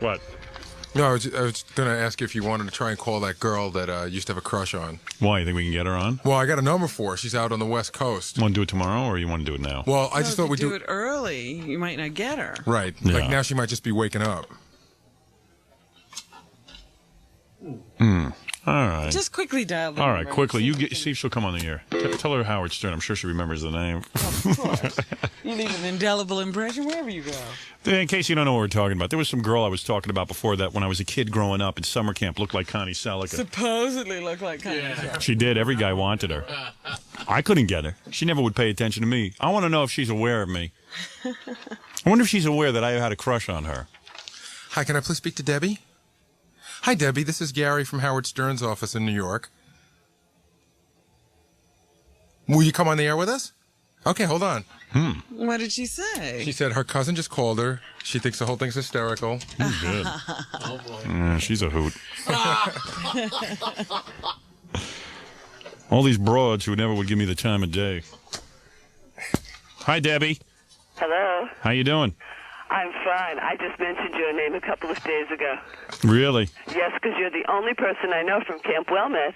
What? No, I was going to ask you if you wanted to try and call that girl that used to have a crush on. Why? You think we can get her on? Well, I got a number for her. She's out on the West Coast. Want to do it tomorrow, or you want to do it now? Well, I just thought we'd do it early. You might not get her. Right. Yeah. Like now she might just be waking up. All right. Just quickly dial the All number. right, quickly. See if she'll come on the air. Tell her Howard Stern. I'm sure she remembers the name. Of course. You leave an indelible impression wherever you go. In case you don't know what we're talking about, there was some girl I was talking about before that when I was a kid growing up in summer camp looked like Connie Selica. Supposedly look like Connie Selica. She did. Every guy wanted her. I couldn't get her. She never would pay attention to me. I want to know if she's aware of me. I wonder if she's aware that I had a crush on her. Hi, can I please speak to Debbie? Hi, Debbie. This is Gary from Howard Stern's office in New York. Will you come on the air with us? Okay, hold on. What did she say? She said her cousin just called her. She thinks the whole thing's hysterical. Good. Oh, boy. She's a hoot. All these broads who never would give me the time of day. Hi, Debbie. Hello. How you doing? I'm fine. I just mentioned your name a couple of days ago. Really? Yes, because you're the only person I know from Camp Wilmette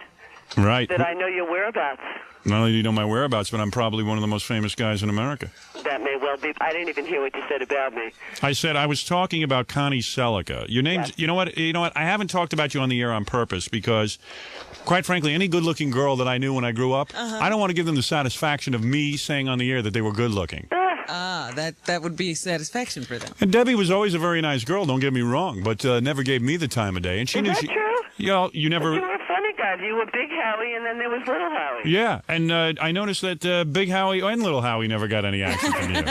Right. that I know your whereabouts. Not only do you know my whereabouts, but I'm probably one of the most famous guys in America. That may well be. I didn't even hear what you said about me. I said I was talking about Connie Selica. Your name's, Yes. you know what? I haven't talked about you on the air on purpose because, quite frankly, any good-looking girl that I knew when I grew up, I don't want to give them the satisfaction of me saying on the air that they were good-looking. That would be satisfaction for them. And Debbie was always a very nice girl. Don't get me wrong, but never gave me the time of day. And she Is knew that she. true? Yeah, you never. You were a funny guy. You were Big Howie, and then there was Little Howie. Yeah, and I noticed that Big Howie and Little Howie never got any action from you.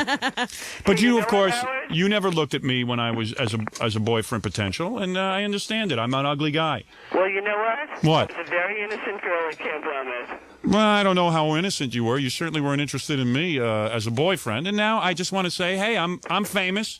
But you, of course, Howard? you never looked at me when I was as a boyfriend potential, and I understand it. I'm an ugly guy. Well, you know what? What? I was a very innocent girl at Camp Wilmette. Well, I don't know how innocent you were. You certainly weren't interested in me as a boyfriend. And now I just want to say, hey, I'm famous.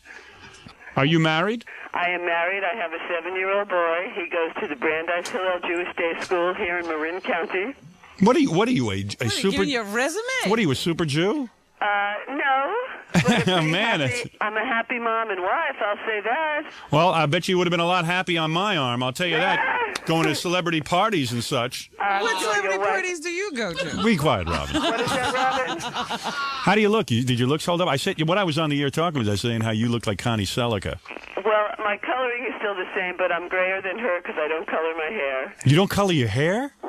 Are you married? I am married. I have a 7-year-old boy. He goes to the Brandeis Hillel Jewish Day School here in Marin County. What are you, a What, super? give you a resume? What are you, a super Jew? No. But a pretty Man, happy, I'm a happy mom and wife, I'll say that. Well, I bet you would have been a lot happy on my arm. I'll tell you that. Going to celebrity parties and such. What Sure, celebrity your wife- parties do you go to? Be quiet, Robin. What is that, Robin? How do you look? Did your looks hold up? I said what I was on the air talking was I was saying how you look like Connie Selica. Well, my coloring is still the same, but I'm grayer than her because I don't color my hair. You don't color your hair? Nah.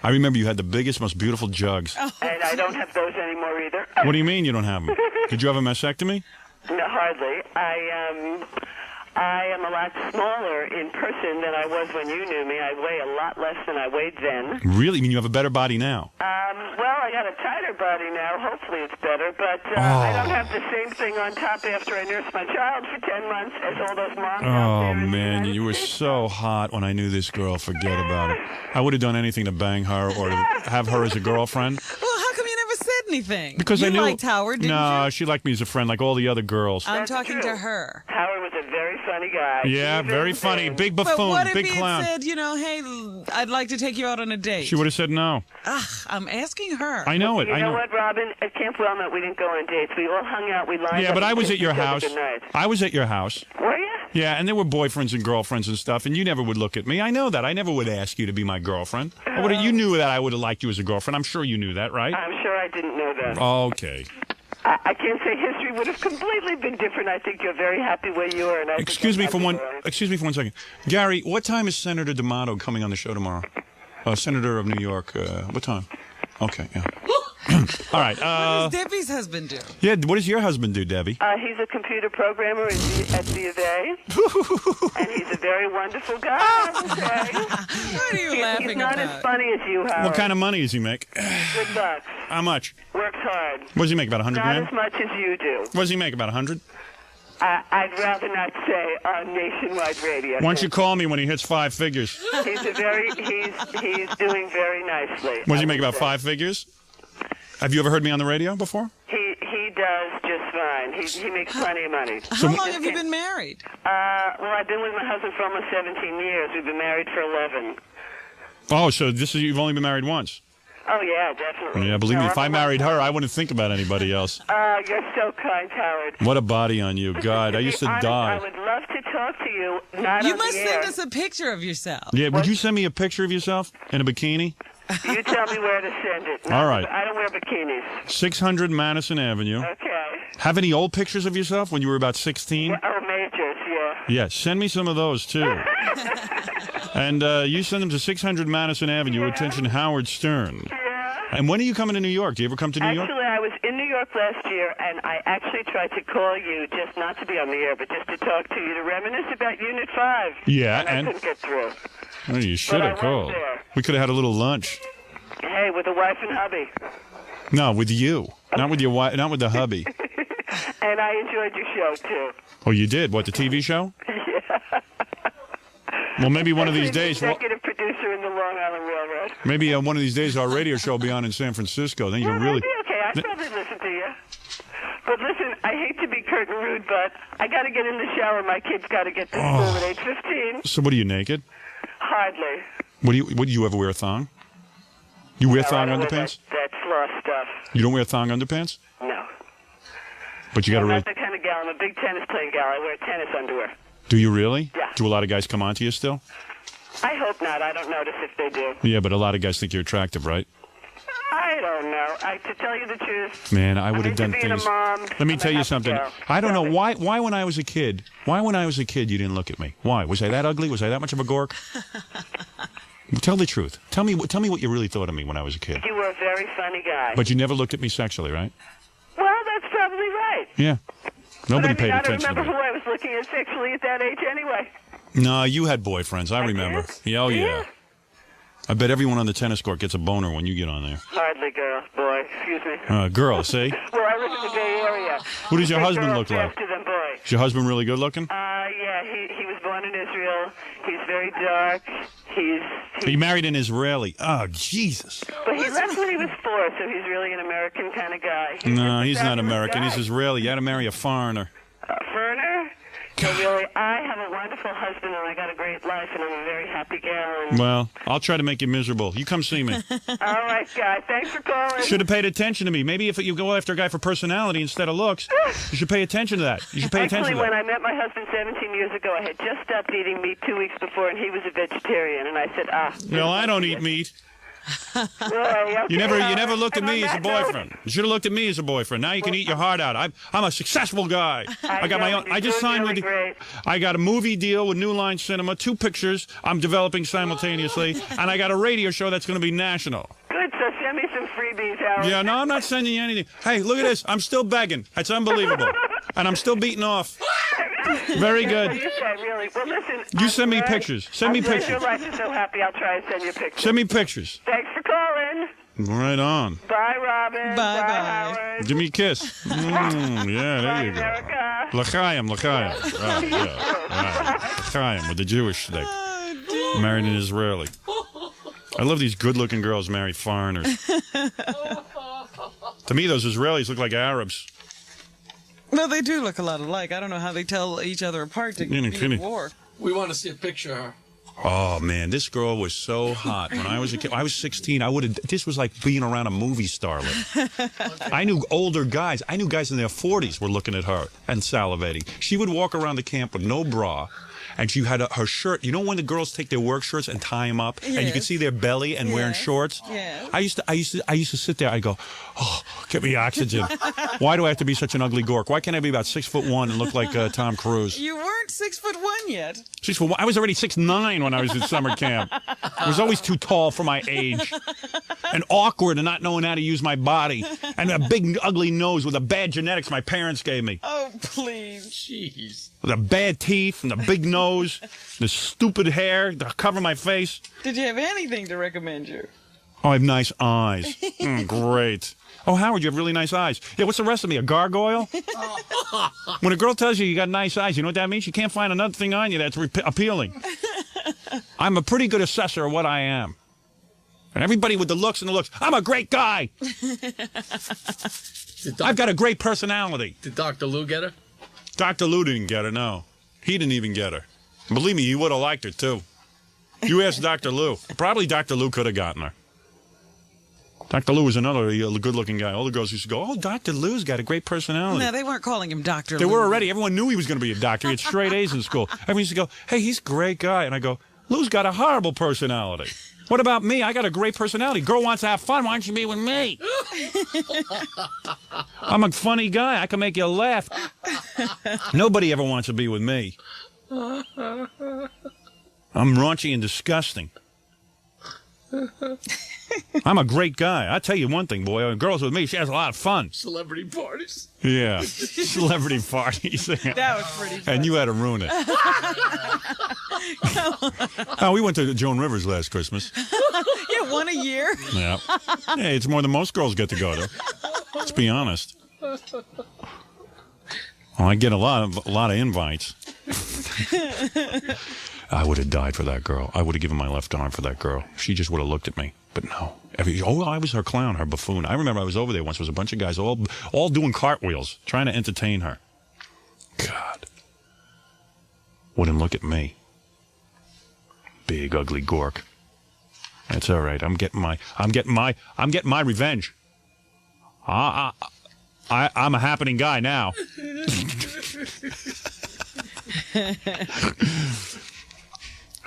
I remember you had the biggest, most beautiful jugs. And I don't have those anymore either. What do you mean you don't have them? Did you have a mastectomy? No, hardly. I am a lot smaller in person than I was when you knew me. I weigh a lot less than I weighed then. Really? You mean you have a better body now? Well, I got a tighter body now. Hopefully it's better, but I don't have the same thing on top after I nursed my child for 10 months as all those moms out Oh, there in the man, United you were States. so hot when I knew this girl. Forget about it. I would have done anything to bang her or to have her as a girlfriend. Well, how come you never said anything? Because you I knew. liked Howard, didn't no, you? she liked me as a friend, like all the other girls. I'm That's talking true. to her. Howard was a very funny guy. Yeah, Even very funny. then. Big But buffoon, what if big he clown. had said, hey, I'd like to take you out on a date? She would have said no. I'm asking her. I know it. You I know know. what, Robin? At Camp Wilmette, we didn't go on dates. We all hung out. We lined Yeah, up but I and was at kissed your each other house. goodnight. I was at your house. Were you? Yeah, and there were boyfriends and girlfriends and stuff, and you never would look at me. I know that. I never would ask you to be my girlfriend. You knew that I would have liked you as a girlfriend. I'm sure you knew that, right? I'm sure I didn't know that. Okay. I can't say history would have completely been different. I think you're very happy where you are. And I think Excuse me I'm for happy one. where I am. Excuse me for 1 second, Gary. What time is Senator D'Amato coming on the show tomorrow? Senator of New York. What time? Okay. Yeah. All right. What does Debbie's husband do? Yeah. What does your husband do, Debbie? He's a computer programmer at the of A, and he's a very wonderful guy. I would say. What are you He's laughing not about? as funny as you, Howard. What kind of money does he make? Good bucks. How much? Works hard. What does he make? About 100 Not grand? as much as you do. What does he make? About 100? I'd rather not say on nationwide radio. Why don't you call me when he hits 5 figures? He's doing very nicely. What does he make? About 5 figures? Have you ever heard me on the radio before? He does just fine. He makes plenty of money. How long have you been married? Well, I've been with my husband for almost 17 years. We've been married for 11. Oh, so you've only been married once? Oh, yeah, definitely. Yeah, believe me, No, if I married her, I wouldn't think about anybody else. You're so kind, Howard. What a body on you. God, I used to be honest, die. I would love to talk to you, not You on must the send air. us a picture of yourself. Yeah, would you send me a picture of yourself in a bikini? You tell me where to send it. All right. I don't wear bikinis. 600 Madison Avenue. Okay. Have any old pictures of yourself when you were about 16? Oh, majors, yeah. Yeah, send me some of those, too. And you send them to 600 Madison Avenue, attention Howard Stern. Yeah. And when are you coming to New York? Do you ever come to New York? Actually, I was in New York last year, and I actually tried to call you, just not to be on the air, but just to talk to you, to reminisce about Unit 5. Yeah, and and- I couldn't get through. Oh, you should I have went called. there. We could have had a little lunch. Hey, with the wife and hubby. No, with you. Not with your wife, not with the hubby. And I enjoyed your show, too. Oh, you did? What, the TV show? Yeah. Well, maybe one of these Actually, days, the executive producer in the Long Island Railroad. maybe one of these days our radio show will be on in San Francisco. Then you Well, can really... that'd be okay. I'd probably listen to you. But listen, I hate to be curt and rude, but I got to get in the shower. My kid's got to get to school at 8:15. So what are you, naked? Hardly. What do you ever wear a thong? You wear thong I don't wear underpants? That floss stuff. You don't wear thong underpants? No. But you got to I'm really... not that kind of gal. I'm a big tennis playing gal. I wear tennis underwear. Do you really? Yeah. Do a lot of guys come on to you still? I hope not. I don't notice if they do. Yeah, but a lot of guys think you're attractive, right? I don't know. To tell you the truth, Man, I would have into done being things. a mom. Let me I'm tell a you happy something. gal. I don't know Tell me. why when I was a kid, you didn't look at me. Why? Was I that ugly? Was I that much of a gork? Tell the truth. Tell me what you really thought of me when I was a kid. You were a very funny guy. But you never looked at me sexually, right? Well, that's probably right. Yeah. Nobody But I mean, paid I don't attention to remember me. who I was looking at sexually at that age anyway. No, you had boyfriends. I remember. did? Yeah, oh yeah. Yeah. I bet everyone on the tennis court gets a boner when you get on there. Hardly, girl. Boy, excuse me. Girl, see? Well, I live in the Bay Area. Who does your Big husband girl look like? faster than boy. Is your husband really good looking? Yeah, he was born in Israel. He's very dark. He married an Israeli. Oh, Jesus. But he left when he was 4, so he's really an American kind of guy. No, he's a not fabulous American. guy. He's Israeli. You had to marry a foreigner. Ferner? So really, I have a wonderful husband, and I got a great life, and I'm a very happy gal. And... Well, I'll try to make you miserable. You come see me. All right, guy. Thanks for calling. Should have paid attention to me. Maybe if you go after a guy for personality instead of looks, you should pay attention to that. You should pay attention Actually, to when that. I met my husband 17 years ago, I had just stopped eating meat 2 weeks before, and he was a vegetarian. And I said, No, I don't eat meat. Okay, You never looked at And on me as a that note, boyfriend. You should have looked at me as a boyfriend. Now you can eat your heart out. I'm a successful guy. I got my know, own. you're I just doing signed really with the. great. I got a movie deal with New Line Cinema. 2 pictures I'm developing simultaneously, and I got a radio show that's going to be national. Good, so send me some freebies, Howard. Yeah, no, I'm not sending you anything. Hey, look at this. I'm still begging. That's unbelievable, and I'm still beating off. Very What good. do you say, really? Well, listen. You I'm send me glad- pictures. Send me I'm glad pictures. Your life is so happy. I'll try and send you pictures. Send me pictures. Thanks for calling. Right on. Bye, Robin. Bye, bye. Howard. Give me a kiss. Yeah, there Bye, you go. America. L'chaim. Right, yeah. Right. L'chaim with the Jewish stick. Married an Israeli. I love these good-looking girls marry foreigners. To me, those Israelis look like Arabs. Well, they do look a lot alike. I don't know how they tell each other apart to Yeah, no be at kidding. war. We want to see a picture of her. Oh man, this girl was so hot when I was a kid. I was 16. This was like being around a movie starlet. I knew older guys. I knew guys in their 40s were looking at her and salivating. She would walk around the camp with no bra, and she had her shirt. You know when the girls take their work shirts and tie them up, and you can Yes. see their belly and wearing Yes. shorts. Yes. I used to sit there. I go, oh, get me oxygen. Why do I have to be such an ugly gork? Why can't I be about 6'1" and look like Tom Cruise? You weren't 6'1" yet. 6'1". I was already 6'9" when I was in summer camp. I was always too tall for my age, and awkward and not knowing how to use my body, and a big ugly nose with the bad genetics my parents gave me. Oh, please. Jeez. With the bad teeth and the big nose, the stupid hair to cover my face. Did you have anything to recommend you? Oh, I have nice eyes. Great. Oh, Howard, you have really nice eyes. Yeah, what's the rest of me, a gargoyle? When a girl tells you got nice eyes, you know what that means? You can't find another thing on you that's appealing. I'm a pretty good assessor of what I am. And everybody with the looks and the looks, I'm a great guy. I've got a great personality. Did Dr. Lou get her? Dr. Lou didn't get her, no. He didn't even get her. Believe me, he would have liked her, too. You asked Dr. Lou. Probably Dr. Lou could have gotten her. Dr. Lou was another good-looking guy. All the girls used to go, "Oh, Dr. Lou's got a great personality." No, they weren't calling him Dr. They Lou. were already. Everyone knew he was going to be a doctor. He had straight A's in school. Everyone used to go, "Hey, he's a great guy." And I go, "Lou's got a horrible personality." What about me? I got a great personality. Girl wants to have fun. Why don't you be with me? I'm a funny guy. I can make you laugh. Nobody ever wants to be with me. I'm raunchy and disgusting. I'm a great guy. I'll tell you one thing, boy. When a girl's with me, she has a lot of fun. Celebrity parties. Yeah. Celebrity parties. That was pretty funny. And you had to ruin it. Oh, we went to Joan Rivers last Christmas. Yeah, one a year. Yeah. Hey, it's more than most girls get to go to. Let's be honest. Well, I get a lot of invites. I would have died for that girl. I would have given my left arm for that girl. She just would have looked at me. But no. I was her clown, her buffoon. I remember I was over there once. There was a bunch of guys all doing cartwheels, trying to entertain her. God. Wouldn't look at me. Big ugly gork. That's all right. I'm getting my revenge. I'm a happening guy now.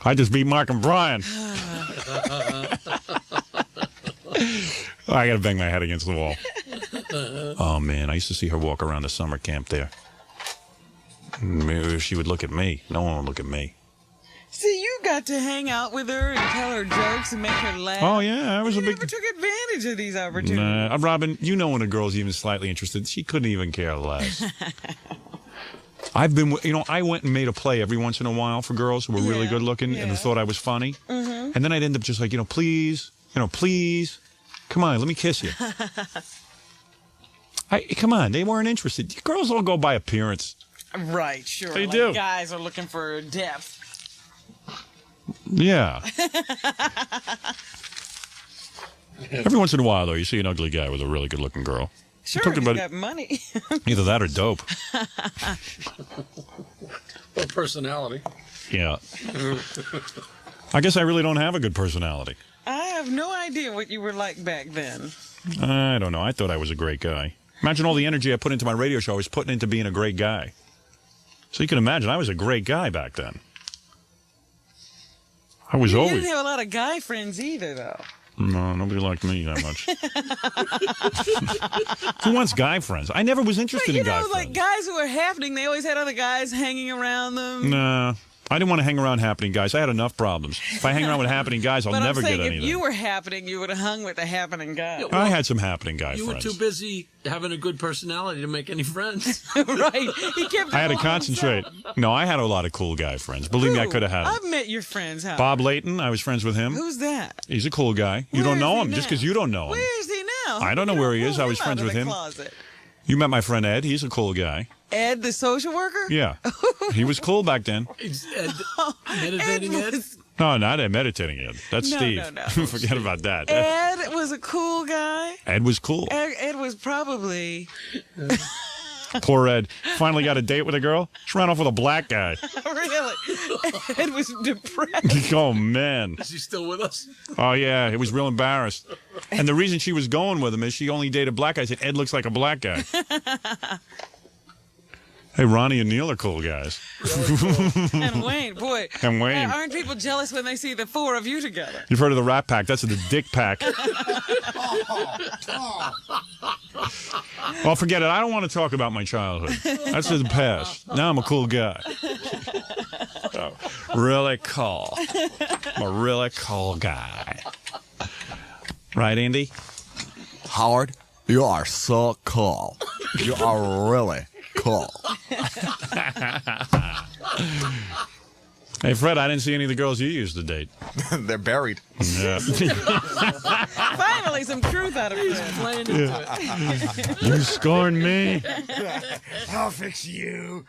I just beat Mark and Brian. I gotta bang my head against the wall. Oh man, I used to see her walk around the summer camp there. Maybe she would look at me. No one would look at me. See, you got to hang out with her and tell her jokes and make her laugh. Oh yeah, I was You a big. never took advantage of these opportunities. Nah, Robin, you know when a girl's even slightly interested, she couldn't even care less. I've been, I went and made a play every once in a while for girls who were really good looking and who thought I was funny. Mm-hmm. And then I'd end up just like, please, come on, let me kiss you. Come on, they weren't interested. Girls all go by appearance. Right, sure. They like do. Guys are looking for depth. Yeah. Every once in a while, though, you see an ugly guy with a really good-looking girl. Sure, talking you about got money. Either that or dope. Or personality. Yeah. I guess I really don't have a good personality. I have no idea what you were like back then. I don't know. I thought I was a great guy. Imagine all the energy I put into my radio show I was putting into being a great guy. So you can imagine I was a great guy back then. I was You always... didn't have a lot of guy friends either, though. No, nobody liked me that much. Who wants guy friends? I never was interested in guy friends. Like guys who were happening, they always had other guys hanging around them. Nah, I didn't want to hang around happening guys. I had enough problems. If I hang around with happening guys, I'll But never I'm saying, get anything. if you were happening, you would have hung with the happening guy. Yeah, I had some happening guy You were friends. too busy having a good personality to make any friends. Right. He kept I had to it all concentrate. himself. No, I had a lot of cool guy friends. Believe me, I Who? could have had them. I've met your friends, Howard. Bob Layton, I was friends with him. Who's that? He's a cool guy. You Where don't is know he him just now? because you don't know him. Where is he now? I don't know where he is. I was Pull friends out of with the him. Closet. You met my friend Ed. He's a cool guy. Ed, the social worker? Yeah. He was cool back then. Is Ed meditating Ed? was- No, not Ed meditating Ed. That's No, Steve. no. Forget about that. Ed was a cool guy. Ed was cool. Ed was probably... Poor Ed. Finally got a date with a girl. She ran off with a black guy. Really? Ed was depressed. Oh, man. Is he still with us? Oh, yeah. He was real embarrassed. And the reason she was going with him is she only dated black guys. And Ed looks like a black guy. Hey, Ronnie and Neil are cool guys. And Wayne, boy. And Wayne. Aren't people jealous when they see the four of you together? You've heard of the Rat Pack. That's the Dick Pack. Well, forget it. I don't want to talk about my childhood. That's in the past. Now I'm a cool guy. Oh, really cool. I'm a really cool guy. Right, Andy? Howard, you are so cool. You are really cool. Hey, Fred, I didn't see any of the girls you used to date. They're buried. Yeah. Finally, some truth out of it. Playing into it. You scorned me. I'll fix you.